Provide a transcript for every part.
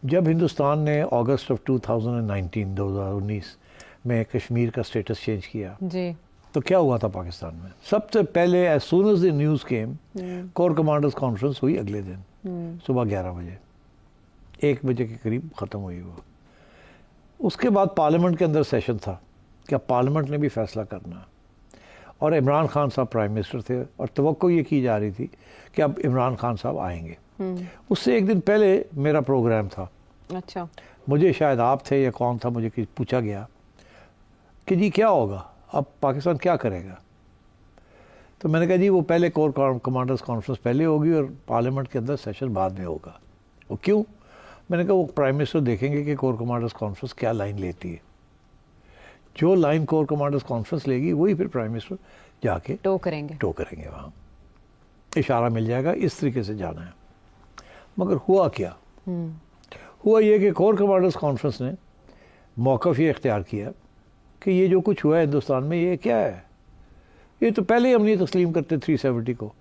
جب ہندوستان نے اگست آف 2019 میں کشمیر کا سٹیٹس چینج کیا جی تو کیا ہوا تھا پاکستان میں؟ سب سے پہلے as soon as the news came corps commanders conference ہوئی اگلے دن صبح 11 بجے، 1 بجے کے قریب ختم ہوئی وہ. اس کے بعد پارلیمنٹ کے اندر سیشن تھا کہ اب پارلیمنٹ نے بھی فیصلہ کرنا، اور عمران خان صاحب پرائم منسٹر تھے اور توقع یہ کی جا رہی تھی کہ اب عمران خان صاحب آئیں گے. اس سے 1 دن پہلے میرا پروگرام تھا. اچھا، مجھے شاید آپ تھے یا کون تھا، مجھے پوچھا گیا کہ جی کیا ہوگا، اب پاکستان کیا کرے گا؟ تو میں نے کہا جی وہ پہلے کور کمانڈرز کانفرنس پہلے ہوگی اور پارلیمنٹ کے اندر سیشن بعد میں ہوگا. وہ کیوں؟ میں نے کہا وہ پرائم منسٹر دیکھیں گے کہ کور کمانڈرز کانفرنس کیا لائن لیتی ہے. جو لائن کور کمانڈرز کانفرنس لے گی وہی پھر پرائم منسٹر جا کے ٹو کریں گے وہاں، اشارہ مل جائے گا اس طریقے سے جانا ہے. مگر ہوا کیا؟ ہوا یہ کہ کور کمانڈرز کانفرنس نے موقف یہ اختیار کیا کہ یہ جو کچھ ہوا ہے ہندوستان میں یہ کیا ہے، یہ تو پہلے ہی ہم نہیں تسلیم کرتے 370 کو.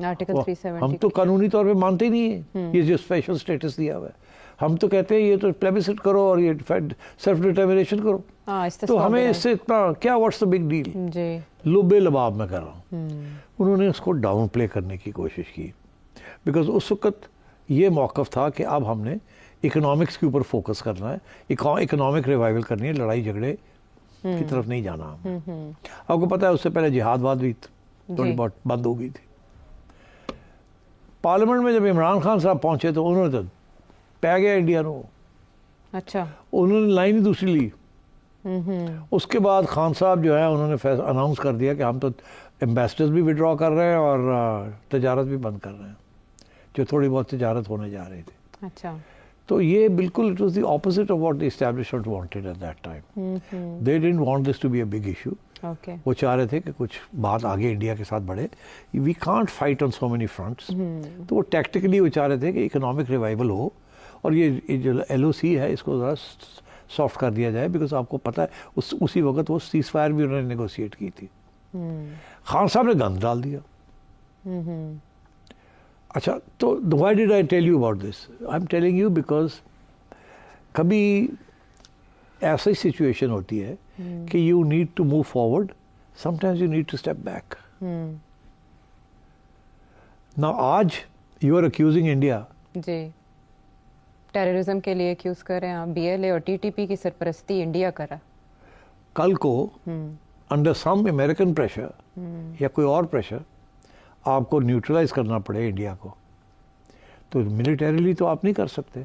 آرٹیکل 370 ہم تو قانونی طور پہ مانتے ہی نہیں ہیں یہ جو اسپیشل سٹیٹس دیا ہوا ہے. ہم تو کہتے ہیں یہ تو پلیبسٹ کرو اور یہ سیلف ڈٹرمنیشن کرو. تو ہمیں اس سے اتنا کیا، واٹس دا بگ ڈیل؟ جی لبے لباب میں کر رہا ہوں. انہوں نے اس کو ڈاؤن پلے کرنے کی کوشش کی، بیکاز اس وقت یہ موقف تھا کہ اب ہم نے اکنامکس کے اوپر فوکس کرنا ہے، اکنامک ریوائول کرنی ہے، لڑائی جھگڑے کی طرف نہیں جانا. آپ کو پتہ ہے اس سے پہلے جہاد واد بھی تھوڑی بہت بند ہو گئی تھی. پارلیمنٹ میں جب عمران خان صاحب پہنچے تو انہوں نے تو پہ گیا انڈیا نو. اچھا، انہوں نے لائن ہی دوسری لی. اس کے بعد خان صاحب جو ہے انہوں نے اناؤنس کر دیا کہ ہم تو ایمبیسڈرز بھی وڈرا کر رہے ہیں اور تجارت بھی بند کر رہے ہیں، جو تھوڑی بہت تجارت ہونے جا رہی تھی. اچھا، تو یہ بالکل it was the opposite of what the establishment wanted at that time. They didn't want this to be a big issue. وہ چاہ رہے تھے کہ کچھ بات آگے انڈیا کے ساتھ بڑھے. We can't fight on so many fronts. تو وہ ٹیکٹیکلی وہ چاہ رہے تھے کہ اکنامک ریوائول ہو اور یہ جو ایل او سی ہے اس کو ذرا سافٹ کر دیا جائے، بیکاز آپ کو پتہ ہے اسی وقت وہ سیز فائر بھی انہوں نے نیگوشیٹ کی تھی. خان صاحب نے گند ڈال دیا. اچھا، تو why did I tell you about this? I am telling you because کبھی ایسی سچویشن ہوتی ہے کہ you need to move forward, sometimes you need to step back. نا آج یو آر اکیوزنگ انڈیا. جی، ٹیررزم کے لیے ایکیوز کر رہے ہیں آپ. بی ایل اے اور ٹی ٹی پی کی سرپرستی انڈیا کرا. کل کو انڈر سم امریکن پریشر یا کوئی اور پریشر آپ کو نیوٹرلائز کرنا پڑے انڈیا کو، تو ملیٹریلی تو آپ نہیں کر سکتے.